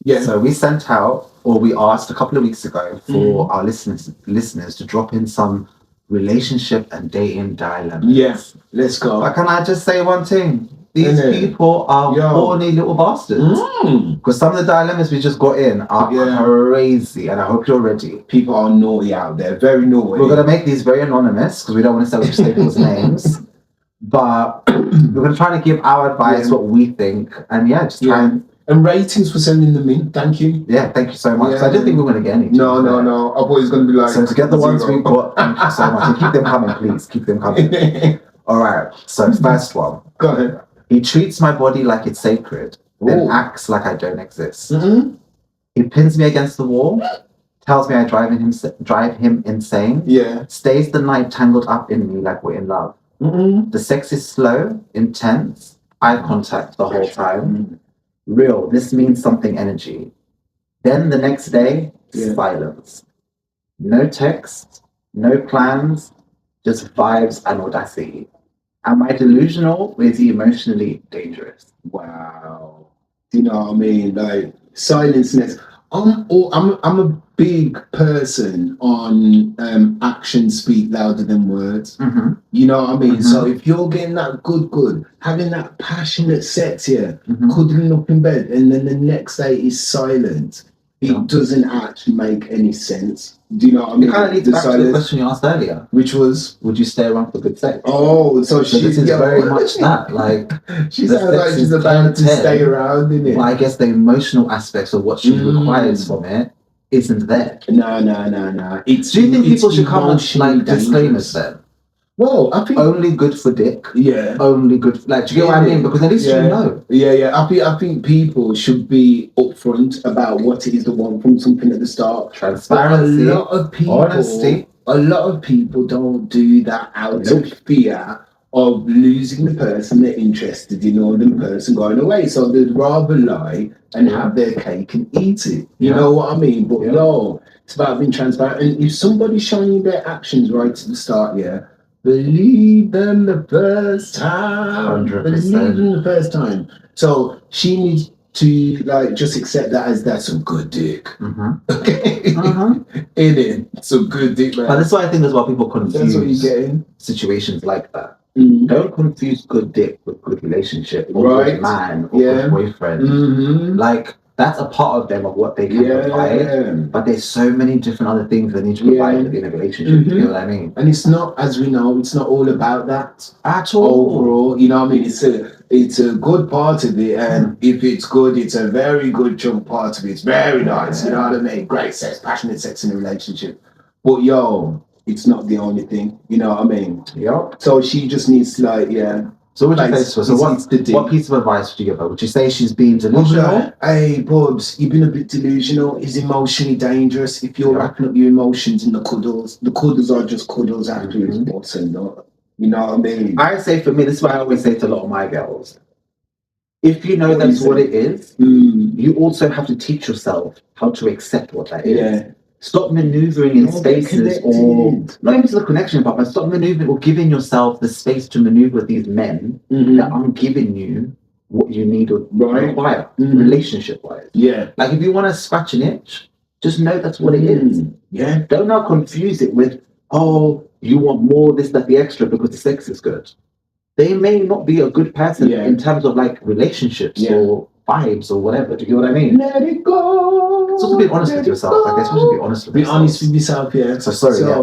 Yeah. So we sent out, or we asked a couple of weeks ago for our listeners to drop in some relationship and dating dilemmas. Yeah. Let's go. But can I just say one thing? These people are horny little bastards. Because some of the dilemmas we just got in are crazy, and I hope you're ready. People are naughty out there, very naughty. We're going to make these very anonymous because we don't want to say people's names. But we're going to try to give our advice, what we think, and just try and ratings for sending them in. Thank you. Yeah, thank you so much. Yeah. So I didn't think we were going to get any. No. I thought it was going to be like. So to get the ones we've got, thank you so much. And keep them coming, please. Keep them coming. All right. So first one. Go ahead. He treats my body like it's sacred, then acts like I don't exist. He pins me against the wall, tells me I drive him insane. Yeah. Stays the night tangled up in me like we're in love. The sex is slow, intense, eye contact the whole time. Real, this means something energy. Then the next day, silence. No text, no plans, just vibes and audacity. Am I delusional or is he emotionally dangerous? Wow. Do you know what I mean? Like, silenceness. I'm a big person on actions speak louder than words. You know what I mean? So if you're getting that good, having that passionate sex here, cuddling up in bed, and then the next day is silent, it doesn't actually make any sense. Do you know what I mean? It kind of leads back to the question you asked earlier, which was, would you stay around for good sex? Oh, so this is very much that. Like, she sounds like she's about to stay around, innit? Well, I guess the emotional aspects of what she requires from it isn't there. No. Do you think people should come with like disclaimers then? Well, I think only good for dick. Yeah. Only good. Like, do you get what I mean? Because at least you know. Yeah. I think people should be upfront about what it is they want from something at the start. Transparency. But a lot of people, honesty. A lot of people don't do that out of fear of losing the person they're interested in or the person going away. So they'd rather lie and have their cake and eat it. You know what I mean? But no, it's about being transparent. And if somebody's showing you their actions right at the start, believe them the first time. 100%. Believe them the first time. So she needs to like just accept that as that's some good dick. Okay. In it. Some good dick, man. But that's why I think as well people confuse that's what you're getting. Situations like that. Don't confuse good dick with good relationship or good man or good boyfriend. Like, that's a part of them of what they can provide, but there's so many different other things they need to provide in a relationship. You know what I mean? And it's not, as we know, it's not all about that at all. Overall, you know what I mean? It's a good part of it, and if it's good, it's a very good chunk part of it. It's very nice, you know what I mean? Great sex, passionate sex in a relationship. But it's not the only thing, you know what I mean? Yep. So she just needs to So what would you say to her? So what piece of advice would you give her? Would you say she's being delusional? Hey, Bubs, you've been a bit delusional. He's emotionally dangerous. If you're wrapping up your emotions in the cuddles are just cuddles afterwards, but not. You know what I mean? I say for me, this is what I always say to a lot of my girls. If you know that's what it is, you also have to teach yourself how to accept what that is. Stop maneuvering in spaces or not even to the connection part, but stop maneuvering or giving yourself the space to maneuver with these men that aren't giving you what you need or require, relationship wise. Yeah. Like if you want to scratch an itch, just know that's what it is. Yeah. Don't now confuse it with, you want more, this, that, the extra because the sex is good. They may not be a good person in terms of like relationships or vibes or whatever. Do you get what I mean? Let it go. It's also being honest with yourself. I guess we should be honest with yourself. Be honest with yourself, yeah. So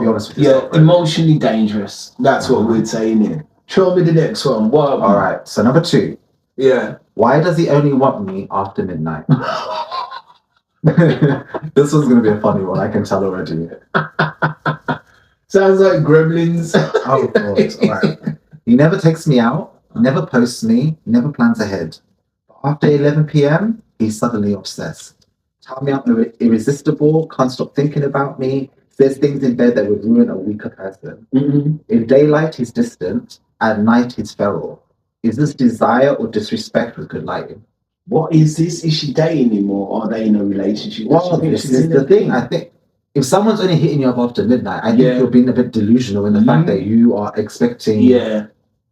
be honest with yourself. Yeah, emotionally dangerous. That's what we're saying here. Show me the next one. What? All right. So number 2. Yeah. Why does he only want me after midnight? This one's going to be a funny one. I can tell already. Sounds like Gremlins. Oh, God. All right. He never takes me out, never posts me, never plans ahead. After 11 p.m., he's suddenly obsessed. Tell me I'm irresistible, can't stop thinking about me, says things in bed that would ruin a weaker person. In daylight, he's distant. At night, he's feral. Is this desire or disrespect with good lighting? What is this? Is she dating him or are they in a relationship? Well, this is the thing. I think if someone's only hitting you up after midnight, I think you're being a bit delusional in the fact that you are expecting... Yeah.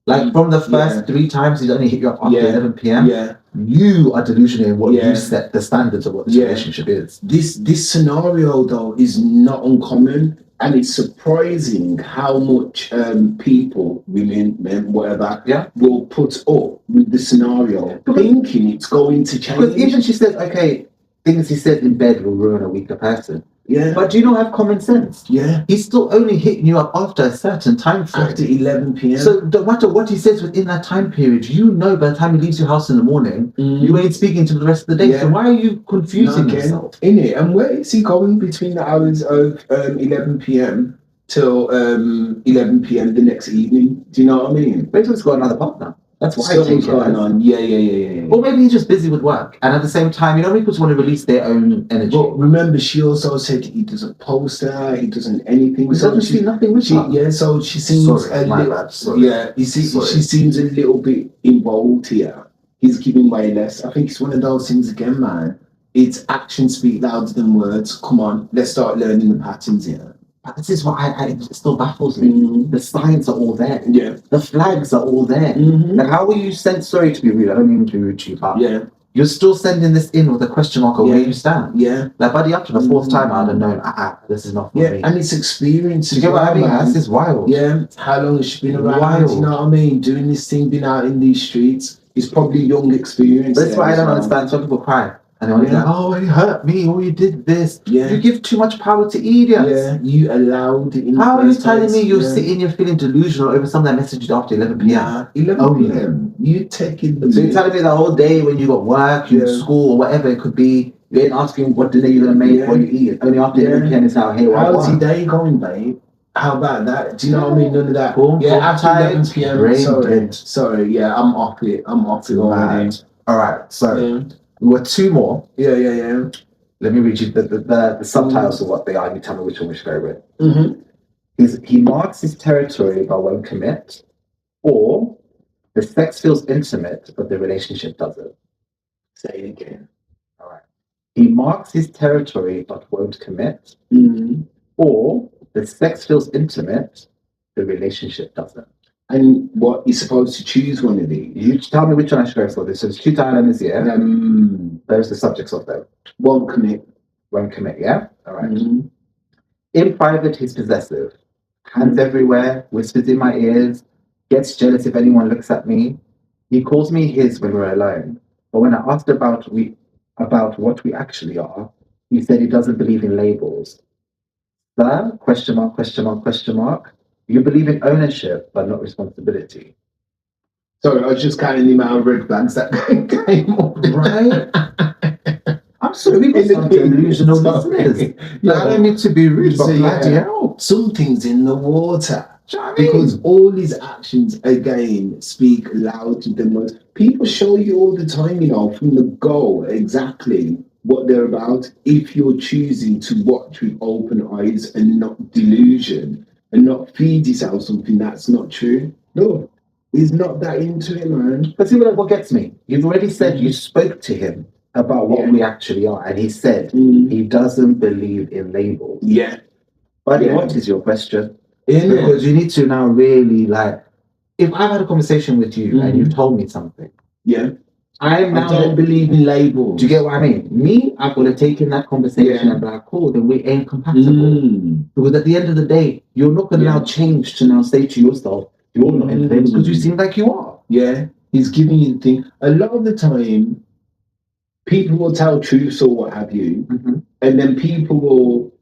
Like from the first 3 times he's only hit you up after 11 p.m. Yeah. You are delusional in what you set the standards of what this relationship is. This scenario though is not uncommon, and it's surprising how much people, women, men, whatever, will put up with the scenario, thinking it's going to change. Because even she said, okay, things he said in bed will ruin a weaker person. Yeah. But do you not have common sense? Yeah. He's still only hitting you up after a certain time frame. After 11 p.m. So no matter what he says within that time period, you know by the time he leaves your house in the morning, you ain't speaking to him the rest of the day. Yeah. So why are you confusing yourself? In it. And where is he going between the hours of 11 p.m. till 11 p.m. the next evening? Do you know what I mean? Maybe he's got another partner. That's why something's going on. Yeah. Or maybe he's just busy with work, and at the same time, you know, people just want to release their own energy. But remember, she also said he doesn't post her, he doesn't anything. We don't see nothing with her. Yeah, so she seems a little. Yeah, she seems a little bit involved here. He's giving way less. I think it's one of those things again, man. It's actions speak louder than words. Come on, let's start learning the patterns here. But this is what it still baffles me. The signs are all there. Yeah. The flags are all there. Like, how will you send? Sorry to be rude. I don't mean to be rude to you, but you're still sending this in with a question mark of where you stand. Yeah. Like, buddy, up to the fourth time, I'd have known. This is not for me. And it's experience. You get what I mean? This is wild. Yeah. How long has she been around? Wild. You know what I mean? Doing this thing, been out in these streets. It's probably young experience. That's why I don't understand. Some people cry. And they're like, oh, you hurt me, or you did this. Yeah. You give too much power to idiots. Yeah, you allowed it in. How are you telling me you're sitting here feeling delusional over something that messaged you after 11 p.m.? Nah, 11 p.m. You taking the. So you're telling me the whole day when you got work, you school, or whatever it could be, you ain't asking what dinner you're going to make, what you eat. Only after 11 p.m. is how, hey, how's your day going, babe? How about that? Do you know what I mean? None of that. After 11 p.m. Sorry, I'm off it. I'm off it already. All right, so. We were two more. Yeah. Let me read you the subtitles of what they are. You tell me which one we should go with. He marks his territory but won't commit, or the sex feels intimate but the relationship doesn't. Say it again. All right. He marks his territory but won't commit, or the sex feels intimate, the relationship doesn't. And what, you're supposed to choose one of these? You tell me which one I should go for. This is two dilemmas, yeah? There's the subjects of them. Won't commit, yeah? All right. In private, he's possessive. Hands everywhere, whispers in my ears, gets jealous if anyone looks at me. He calls me his when we're alone. But when I asked about what we actually are, he said he doesn't believe in labels. Sir? Question mark. You believe in ownership, but not responsibility. Sorry, I was just counting the amount of red flags that came up. Right? I'm sorry, we got some delusional listeners. I don't need to be rude, but bloody hell. Something's in the water. Because all his actions, again, speak louder than words. People show you all the time, from the go, exactly what they're about. If you're choosing to watch with open eyes and not delusion, and not feed yourself something that's not true. No, he's not that into it, man. But see what gets me? You've already said you spoke to him about what we actually are, and he said he doesn't believe in labels. Yeah. Buddy, what is your question? Because you need to now really, if I've had a conversation with you and you've told me something, I don't believe in labels. Do you get what I mean? Me, I've got to take in that conversation and be like, cool, then we ain't compatible. Because at the end of the day, you're not going to now change to now say to yourself, you're not in labels because you seem like you are. Yeah, he's giving you the thing. A lot of the time, people will tell truths or what have you, and then people will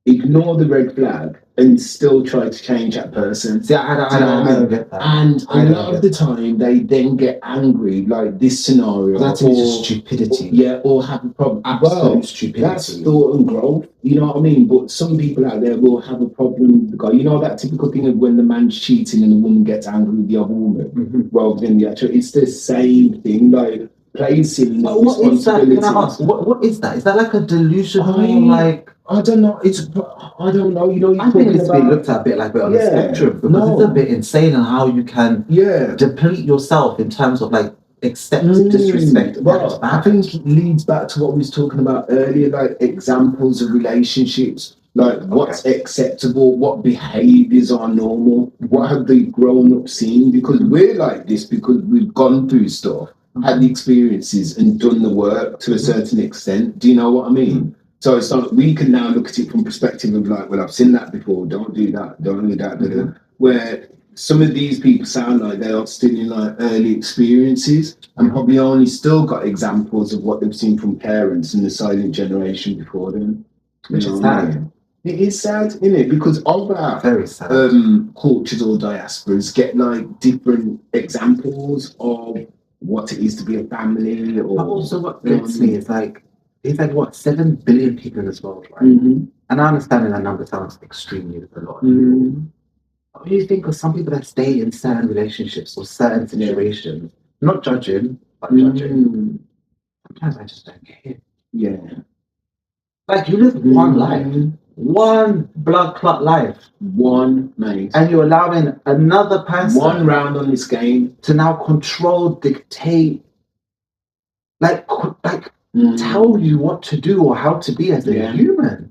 ignore the red flag and still try to change that person. See, I don't get that. And a lot of the time, they then get angry, like this scenario. That's just stupidity. Or have a problem. Absolute stupidity. That's thought and growth, you know what I mean? But some people out there will have a problem with the guy. You know that typical thing of when the man's cheating and the woman gets angry with the other woman rather than the actual. It's the same thing, like placing the responsibility. Can I ask, what is that? Is that like a delusional, I don't know. I don't know. I think it's been looked at a bit on the spectrum because it's a bit insane on how you can deplete yourself in terms of accepting disrespect. Well, I think it leads back to what we was talking about earlier, like examples of relationships, like what's acceptable, what behaviors are normal, what have they grown up seeing? Because we're like this because we've gone through stuff. had the experiences and done the work to a certain extent. Do you know what I mean? So it's like we can now look at it from perspective of like, well, I've seen that before. Don't do that. Don't do that. Where some of these people sound like they are still in like early experiences and probably only still got examples of what they've seen from parents and the silent generation before them. Which is sad. It is sad, isn't it? Because all our very sad cultures or diasporas get like different examples of what it is to be a family. Or, but also what gets me is like, it's like what, 7 billion people in this world, right? And I understand that number sounds extremely a lot. What do you think of some people that stay in certain relationships or certain situations? Not judging, but judging. Sometimes I just don't get it. Yeah. Like you live one life, one blood clot life, one mate, and you're allowing another person, one round on this game, to now control, dictate, like tell you what to do or how to be as a human.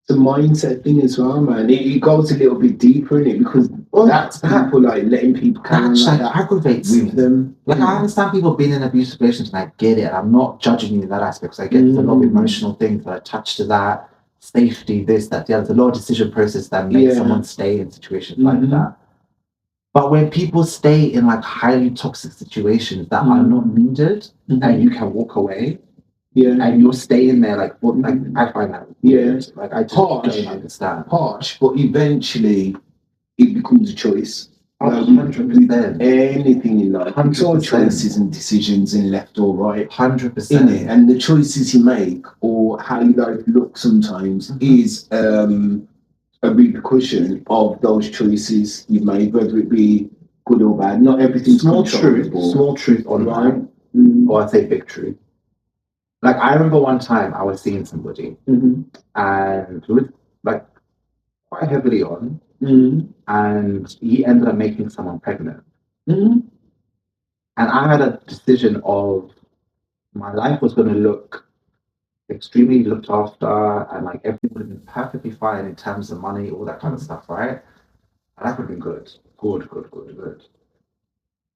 It's a mindset thing as well, man. It goes a little bit deeper in it because that's people like letting people that aggravates with them. Like I understand people being in abusive relations, and I get it. I'm not judging you in that aspect because I get there's a lot of emotional things that attach to that, safety, this, that, the other. There's a lot of decision process that makes someone stay in situations like that. But when people stay in like highly toxic situations that are not needed and you can walk away, and you're staying there like, well, like I find that weird. Like I just don't understand. Harsh, but eventually it becomes a choice. 100%. Anything in life, it's all choices and decisions in left or right. 100%. And the choices you make or how your life looks sometimes is a repercussion of those choices you've made, whether it be good or bad. Not everything's small truth on that, or I'd say big truth. Like I remember one time I was seeing somebody and we were like quite heavily on, and he ended up making someone pregnant. And I had a decision of my life was going to look extremely looked after and like everything would have been perfectly fine in terms of money, all that kind of stuff, right? And that would have been good.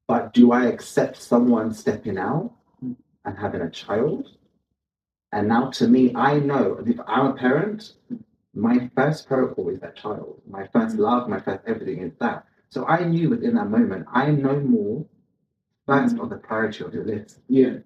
But do I accept someone stepping out and having a child? And now to me, I know if I'm a parent, my first protocol is that child. My first love, my first everything is that. So I knew within that moment, I know more first on the priority of your list. Yeah.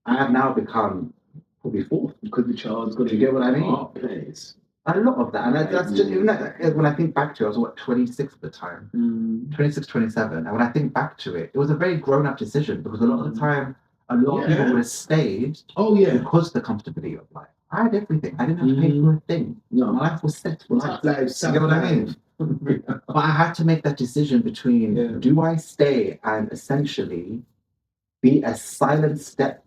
I have now become probably fourth because the child's got to get what I mean. Place. A lot of that. And that's just even when I think back to it, I was what 26 at the time. 26, 27. And when I think back to it, it was a very grown-up decision because a lot of the time a lot of people would have stayed because of the comfortability of life. I had everything. I didn't have to pay for a thing. No, my life was set for life. You get what I mean? But I had to make that decision between do I stay and essentially be a silent step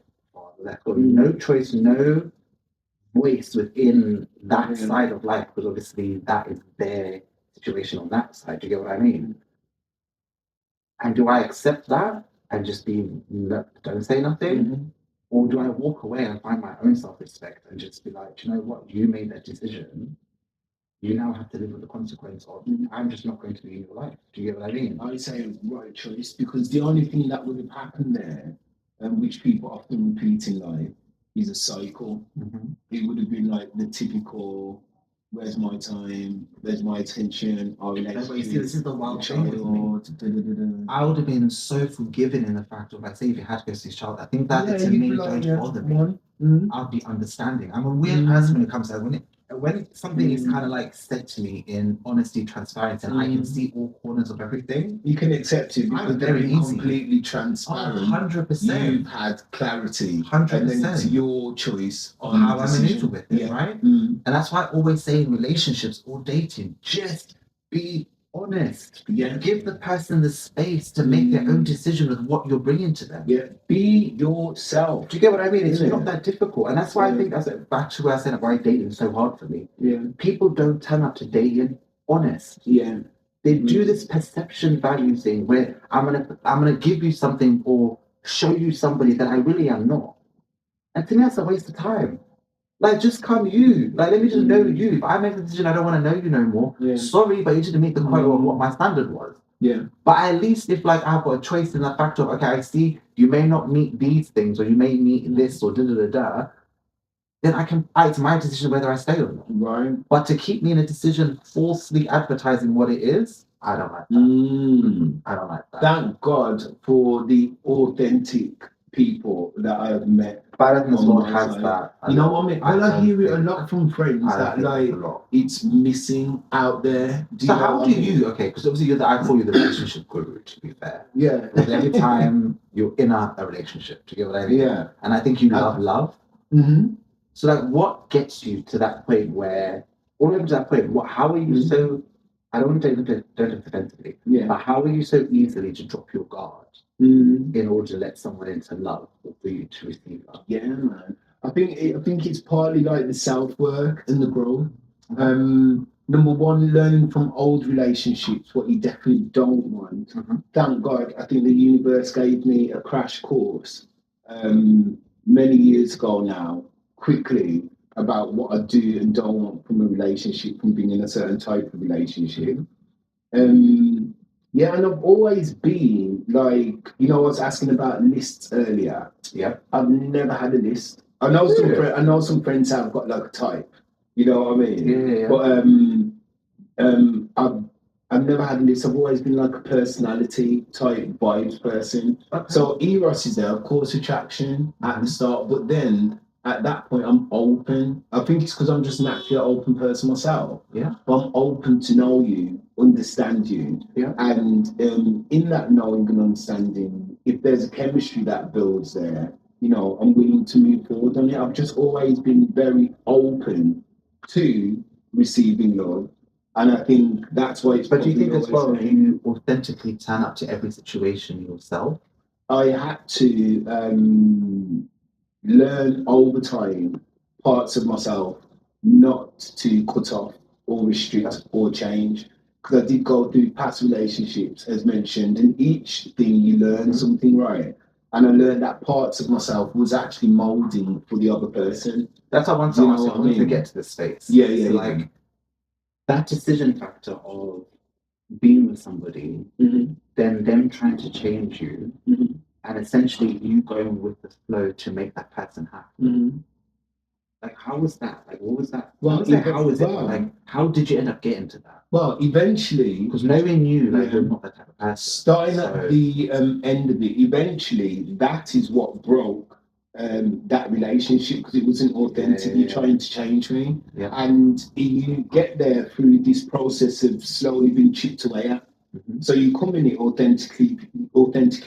left or no choice, no voice within that side of life, because obviously that is their situation on that side. Do you get what I mean? And do I accept that and just don't say nothing? Or do I walk away and find my own self-respect and just be like, do you know what? You made that decision. You now have to live with the consequence of I'm just not going to be in your life. Do you get what I mean? I say right choice because the only thing that would have happened there, and which people often repeat in life, is a cycle. It would have been like the typical where's my time, where's my attention, but you see, this is the wild thing with me. I would have been so forgiving in the fact of like, say if you had to go see his child, I think that to me don't bother me. I'll be understanding. I'm a weird person when it comes to that. When something is kind of like said to me in honesty, transparency, and I can see all corners of everything, you can accept it because they're completely transparent. 100%. You've had clarity, 100%. And then it's your choice on how I'm maneuver with it, right? And that's why I always say in relationships or dating, just be honest. Give the person the space to make their own decision with what you're bringing to them. Be yourself. Do you get what I mean? It's not that difficult. And that's why I think that's back to where I said why dating is so hard for me. People don't turn up to dating honest. They do this perception value thing where I'm gonna give you something or show you somebody that I really am not. And to me that's a waste of time. Like, just come you. Like, let me just know you. If I make the decision I don't want to know you no more, sorry, but you didn't meet the quota of what my standard was. Yeah. But at least if like I've got a choice in the fact of, okay, I see you may not meet these things or you may meet this or da da da da, then it's my decision whether I stay or not. Right. But to keep me in a decision falsely advertising what it is, I don't like that. I don't like that. Thank God for the authentic people that I have met. But I don't think this world has that. You know what I mean? Well, I hear it a lot from friends that like it's missing out there. So how do you? Okay, because obviously I call you the relationship guru. To be fair, yeah. Because every time you're in a relationship, do you get what I mean? Yeah. And I think you love. Mm-hmm. So like, what gets you to that point where, all the way to that point, how are you so? I don't want to don't defensively. Yeah. But how are you so easily to drop your guard in order to let someone into love or for you to receive love? Yeah, man. I think it's partly like the self work and the growth. Number one, learning from old relationships what you definitely don't want. Thank God, I think the universe gave me a crash course many years ago now, quickly, about what I do and don't want from a relationship, from being in a certain type of relationship. Yeah, and I've always been like, I was asking about lists earlier. Yeah, I've never had a list. I know some friends have got like a type. You know what I mean? Yeah. But I've never had a list. I've always been like a personality type vibes person. Okay. So Eros is there, of course, attraction at the start, but then at that point I'm open. I think it's because I'm just naturally an open person myself. Yeah. But I'm open to know you, understand you. Yeah. And in that knowing and understanding, if there's a chemistry that builds there, I'm willing to move forward on it. I've just always been very open to receiving love. And I think that's why it's. But do you think as well you authentically turn up to every situation yourself? I had to learn over time parts of myself not to cut off or restrict or change. Because I did go through past relationships, as mentioned, and each thing you learn something, right? And I learned that parts of myself was actually molding for the other person. That's how once I want to get to this space. Yeah. Like that decision factor of being with somebody, then them trying to change you, and essentially you going with the flow to make that person happy. Like, how was that? Like, what was that? Well, how was it? Like, how did you end up getting to that? Well, eventually, because knowing you, like, you're not that type of person. Starting at the end of it, eventually, that is what broke that relationship because it wasn't authentically trying to change me. Yeah. And you get there through this process of slowly being chipped away at. So you come in it authentically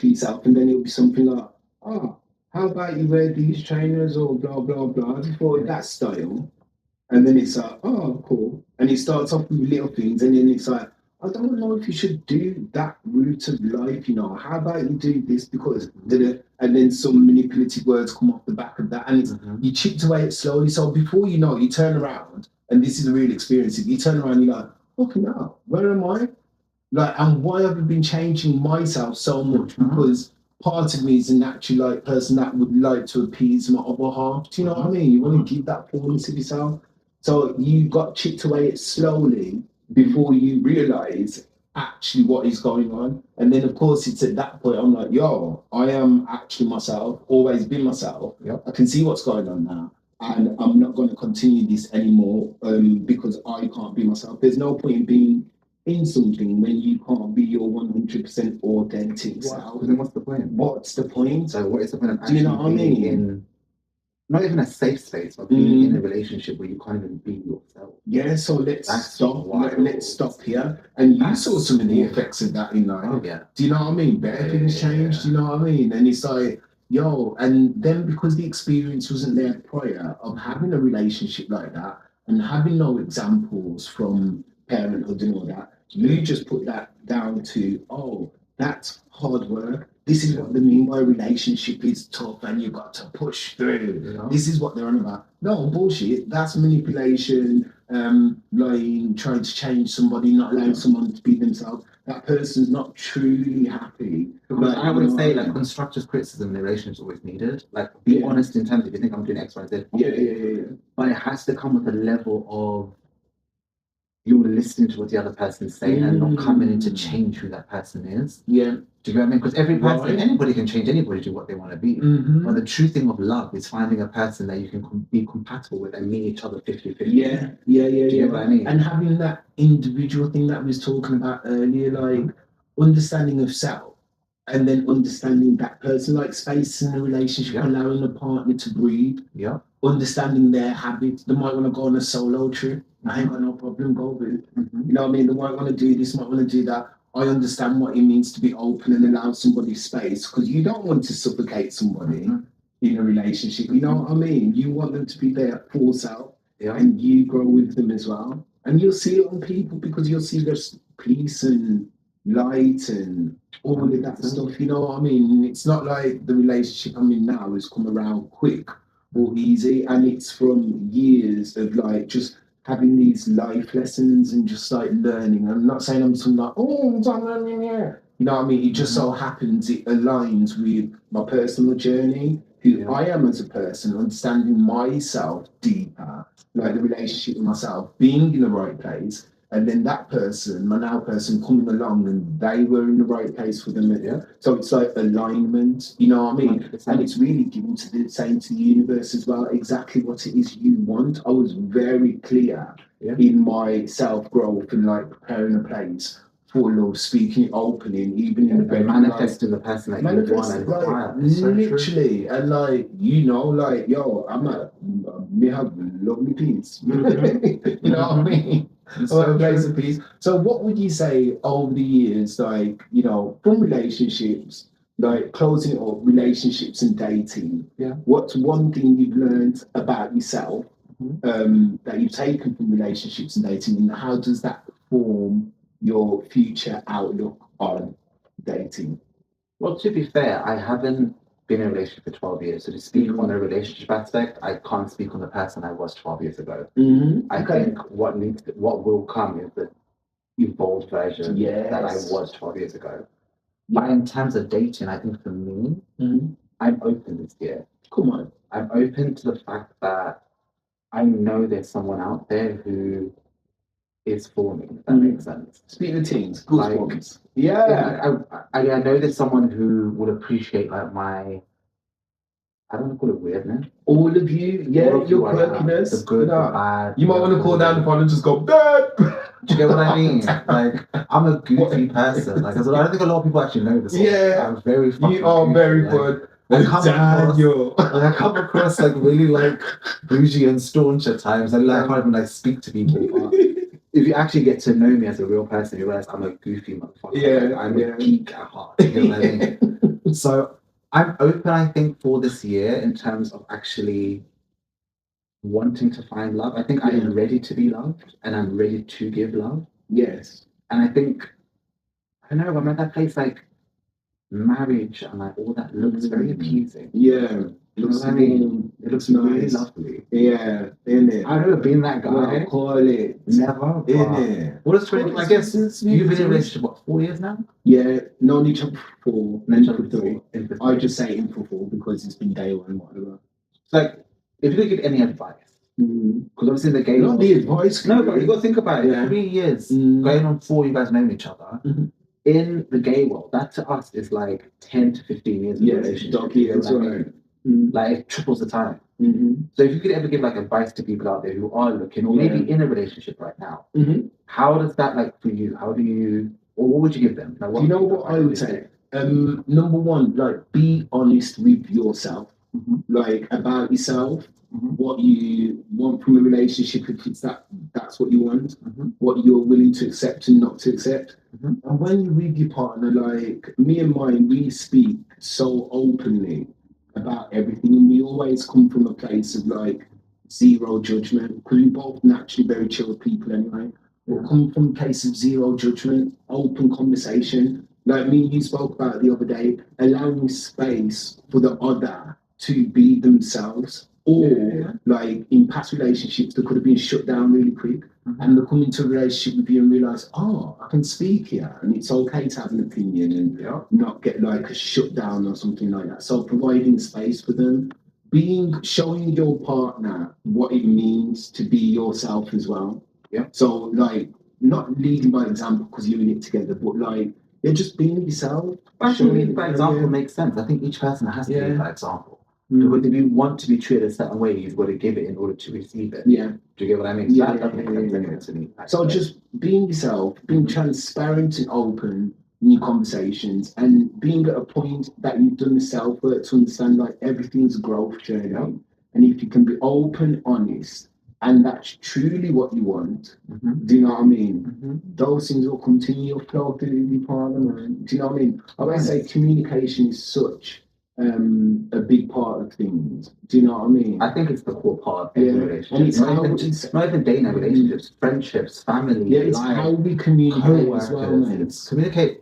yourself, and then it'll be something like, oh, how about you wear these trainers or blah blah blah before that style, and then it's like, oh, cool, and it starts off with little things, and then it's like, I don't know if you should do that route of life, how about you do this because, and then some manipulative words come off the back of that, and it's, you chipped away it slowly, so before you know, you turn around, and this is a real experience, if you turn around, you're like, okay, now, where am I? Like, and why have I been changing myself so much? Because part of me is a natural like person that would like to appease my other half. Do you know what I mean? You want to give that fullness of yourself. So you got chipped away it slowly before you realise actually what is going on. And then of course it's at that point I'm like, yo, I am actually myself, always been myself. Yep. I can see what's going on now. And I'm not going to continue this anymore because I can't be myself. There's no point in being in something when you can't be your 100% authentic self. Then what's the point? What's the point? So what is the point of Do you know what I mean? In not even a safe space, but being in a relationship where you can't even be yourself? Yeah, so let's stop here. And you saw some of the effects of that in life. Oh, yeah. Do you know what I mean? Better things change, do you know what I mean? And it's like, yo, and then because the experience wasn't there prior of having a relationship like that and having no examples from parenthood and all that, you just put that down to, oh, that's hard work. This is what they mean by a relationship is tough and you got to push through. Yeah. This is what they're on about. No, bullshit. That's manipulation, lying, trying to change somebody, not allowing someone to be themselves. That person's not truly happy. Because I would say, like, constructive criticism in a relationship is always needed. Like, be honest in terms of if you think I'm doing X, Y, Z. Yeah. But it has to come with a level of you're listening to what the other person's saying and not coming in to change who that person is. Yeah. Do you get what I mean? Because every person, anybody can change anybody to what they want to be. But the true thing of love is finding a person that you can be compatible with and meet each other 50-50. Yeah. Do you get what I mean? And having that individual thing that we was talking about earlier, like understanding of self, and then understanding that person, like space in a relationship, allowing a partner to breathe. Yeah. Understanding their habits. They might want to go on a solo trip. I ain't got no problem, go with it. You know what I mean? They might want to do this, might want to do that. I understand what it means to be open and allow somebody space, because you don't want to suffocate somebody in a relationship. You know what I mean? You want them to be their full self, and you grow with them as well. And you'll see it on people, because you'll see there's peace and light and all of that stuff. You know what I mean? It's not like the relationship I'm in now has come around quick or easy, and it's from years of like just having these life lessons and just like learning. I'm not saying I'm some like, oh, you know what I mean? It just so happens it aligns with my personal journey, who I am as a person, understanding myself deeper, like the relationship with myself, being in the right place, and then that person, my now person, coming along and they were in the right place for them. So it's like alignment, you know what I mean? 100%. And it's really given to the same to the universe as well, exactly what it is you want. I was very clear in my self-growth and like preparing a place for love, speaking, opening, even in the bedroom. Manifesting the person that you want and require. Literally. And like, you know, like, yo, me have lovely peace. You know what I mean? So a place of peace. So what would you say over the years, like, you know, from relationships, like closing it up, relationships and dating, what's one thing you've learned about yourself that you've taken from relationships and dating, and how does that form your future outlook on dating? Well, to be fair, I haven't been in a relationship for 12 years. So to speak on a relationship aspect, I can't speak on the person I was 12 years ago. I think what will come is the evolved version that I was 12 years ago. But in terms of dating, I think for me, I'm open this year. Come on. I'm open to the fact that I know there's someone out there who is for me, if that makes sense. Speak the things, good like, ones. I know there's someone who would appreciate like my, I don't want to call it weirdness. All of you, your quirkiness, the good, the bad. You might want to call down the phone and just go, bad. Do you get what I mean? Like, I'm a goofy person. Like, I don't think a lot of people actually know this. I'm very fucking You are goofy. very good. I come across like really like bougie and staunch at times. I can't even like speak to people. But if you actually get to know me as a real person, you realize I'm a goofy motherfucker. I'm a geek at heart. You know what I mean? So I'm open, I think, for this year in terms of actually wanting to find love. I think I am ready to be loved and I'm ready to give love. Yes. And I think, I don't know, I'm at that place like marriage and like all that looks very appeasing. It looks it looks nice. Really lovely. Innit? I've never been that guy. Well, call it. Never. Innit? What is 20? I guess you've been in a relationship, what, 4 years now? Yeah, known each other for 4, in for 3. I just say in for 4 because it's been day 1, whatever. Like, if you could give any advice, because obviously the game. Not the advice. No, but you got to think about it. 3 years, going on 4, you guys knowing each other. In the gay world, that to us is like 10 to 15 years of relationship. That's right. Like it triples the time. So if you could ever give like advice to people out there who are looking or maybe in a relationship right now, how does that like for you? How do you, or what would you give them? Like, do you know what I would say? Number one, like be honest with yourself, like about yourself. What you want from a relationship, if it's that's what you want, what you're willing to accept and not to accept. And when you're with your partner, like me and mine, we speak so openly about everything, and we always come from a place of like zero judgment, because we're both naturally very chilled people anyway. We'll come from a place of zero judgment, open conversation. Like me and you spoke about the other day, allowing space for the other to be themselves. Or like in past relationships, they could have been shut down really quick, and they come into a relationship with you and realize, oh, I can speak here, and it's okay to have an opinion and not get like a shut down or something like that. So providing space for them, showing your partner what it means to be yourself as well. Yeah. So like, not leading by example because you're in it together, but like, you're just being yourself. I think leading by example makes sense. I think each person has to lead by example. Because if you want to be treated a certain way, you've got to give it in order to receive it. Yeah. Do you get what I mean? So that makes sense anyway to me. So just being yourself, being transparent and open in your conversations, and being at a point that you've done the self work to understand like everything's a growth journey. Yeah. And if you can be open, honest, and that's truly what you want, do you know what I mean? Those things will continue to flow through the parliament. Do you know what I mean? I would say communication is such a big part of things. Do you know what I mean? I think it's the core part of every relationship. And it's not even dating relationships, friendships, family. Yeah, it's how we communicate as well, man.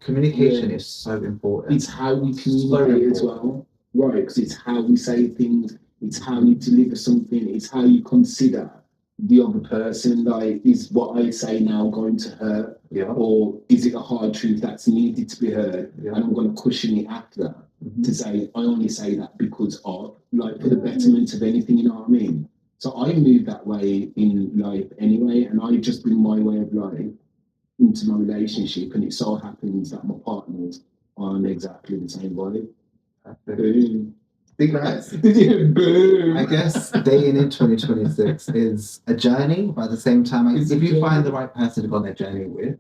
Communication is so important. It's how we communicate as well. Right, because it's how we say things, it's how you deliver something, it's how you consider the other person. Like, is what I say now going to hurt? Yeah. Or is it a hard truth that's needed to be heard? Yeah. And I'm going to cushion it after. To say, I only say that because of, like, for the betterment of anything, you know what I mean? So I move that way in life anyway, and I just bring my way of life into my relationship, and it so happens that my partners are on exactly the same way. Boom. Big nice. Boom. I guess dating in 2026 is a journey, but at the same time, if you find the right person to go on that journey with,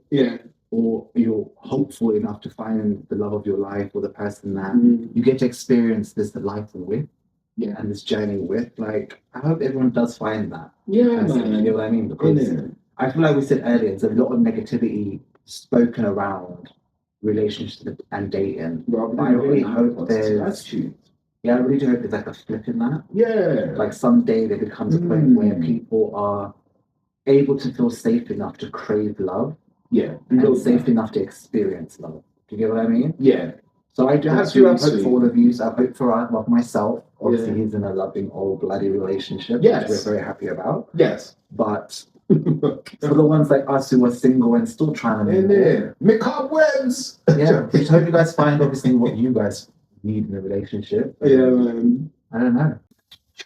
or you're hopeful enough to find the love of your life or the person that you get to experience this life with, and this journey with, like, I hope everyone does find that. Yeah, man. You know what I mean? Because I feel like we said earlier, there's a lot of negativity spoken around relationships and dating. But I really hope there's... Yeah, I really do hope there's like a flip in that. Yeah. Like someday there becomes a point where people are able to feel safe enough to crave love. Yeah. And safe enough to experience love. Do you get what I mean? Yeah. So I do have hope for all of you. So I hope for myself. Obviously, he's in a loving, old, bloody relationship, which we're very happy about. Yes. But for the ones like us who are single and still trying to make cobwebs. Yeah. Just hope you guys find obviously what you guys need in a relationship. Yeah, man. I don't know.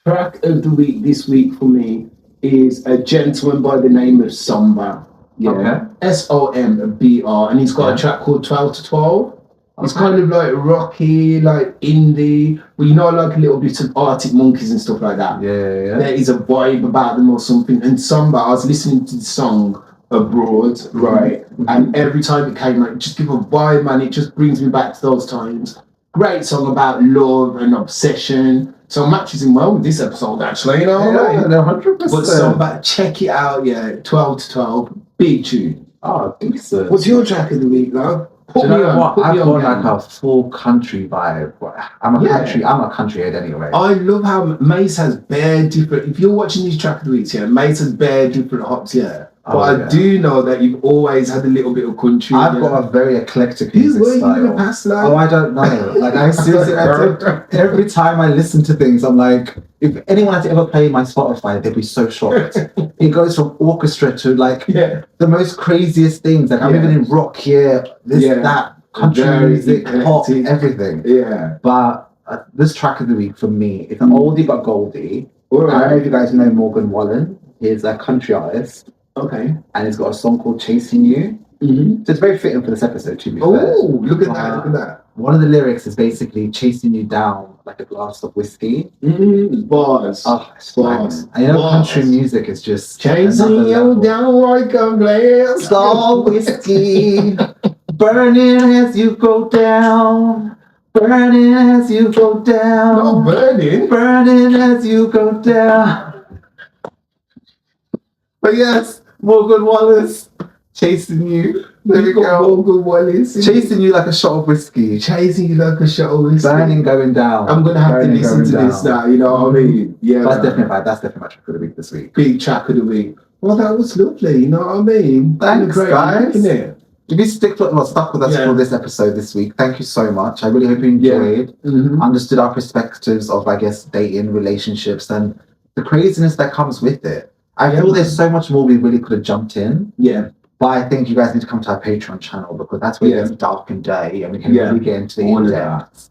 Track of the week this week for me is a gentleman by the name of Somber. Yeah. Okay. SOMBR, and he's got a track called 12 to 12. It's kind of like rocky, like indie, but you know, like a little bit of Arctic Monkeys and stuff like that. Yeah. There is a vibe about them or something. And Somber, I was listening to the song abroad, right? And every time it came out, just give a vibe, man. It just brings me back to those times. Great song about love and obsession. So matches in well with this episode, actually, you know? Yeah, 100%. But Somber, check it out, 12 to 12, big tune. Oh, decent. What's your track of the week, love? Do you know what? I've got like a full country vibe. I'm a country head anyway. I love how Mace has bare different. If you're watching these track of the weeks, Mace has bare different hops, But I do know that you've always had a little bit of country. I've got a very eclectic music style. You in the past life? Oh, I don't know. Like I seriously, every time I listen to things, I'm like, if anyone had to ever play my Spotify, they'd be so shocked. It goes from orchestra to like the most craziest things. Like I'm even in rock here, that, country music, pop, everything. Yeah. But this track of the week for me is an oldie but goldie. Right. I don't know if you guys know Morgan Wallen. He's a country artist. Okay. And he's got a song called Chasing You. So it's very fitting for this episode, to be fair. Oh, look at that. One of the lyrics is basically chasing you down like a glass of whiskey. Bars. Oh, it's bars. And you know, country music is just chasing you down like a glass of whiskey. Burning as you go down. Burning as you go down. No, burning. Burning as you go down. But yes, Morgan Wallace, Chasing You. There we go. Morgan Wallace. Chasing you like a shot of whiskey. Chasing you like a shot of whiskey. Burning going down. I'm going to have to listen to this now, you know what I mean? Yeah. That's definitely my track of the week this week. Big track of the week. Well, that was lovely, you know what I mean? Thanks, guys. If you stuck with us for this episode this week, thank you so much. I really hope you enjoyed, understood our perspectives of, I guess, dating, relationships, and the craziness that comes with it. I feel there's so much more we really could have jumped in. Yeah. But I think you guys need to come to our Patreon channel because that's where it's dark and dirty and we can really get into the in-depth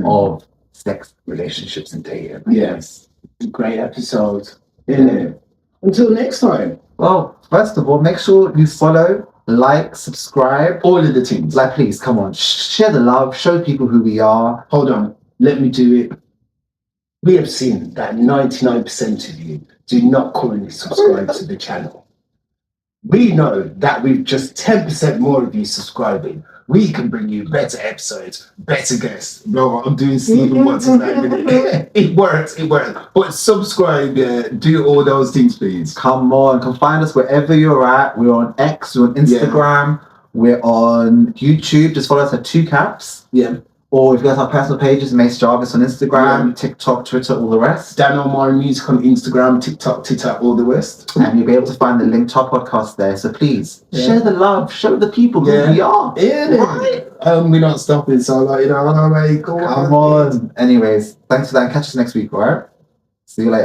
of sex, relationships, and dating. Yes. Great episode. Until next time. Well, first of all, make sure you follow, like, subscribe. All of the things. Like, please, come on. Share the love. Show people who we are. Hold on. Let me do it. We have seen that 99% of you do not currently subscribe to the channel. We know that with just 10% more of you subscribing, we can bring you better episodes, better guests. Bro, I'm doing Stephen Watts' name. It works. But subscribe, do all those things, please. Come on, come find us wherever you're at. We're on X, we're on Instagram, we're on YouTube. Just follow us at 2caps. Yeah. Or if you guys have personal pages, Mace Jarvis on Instagram, TikTok, Twitter, all the rest. Dan Omar Music on Instagram, TikTok, Twitter, all the rest. And you'll be able to find the link to our podcast there. So please, share the love, show the people who we are. Yeah, right. We're not stopping, so like, come on. Anyways, thanks for that. Catch us next week, alright? See you later.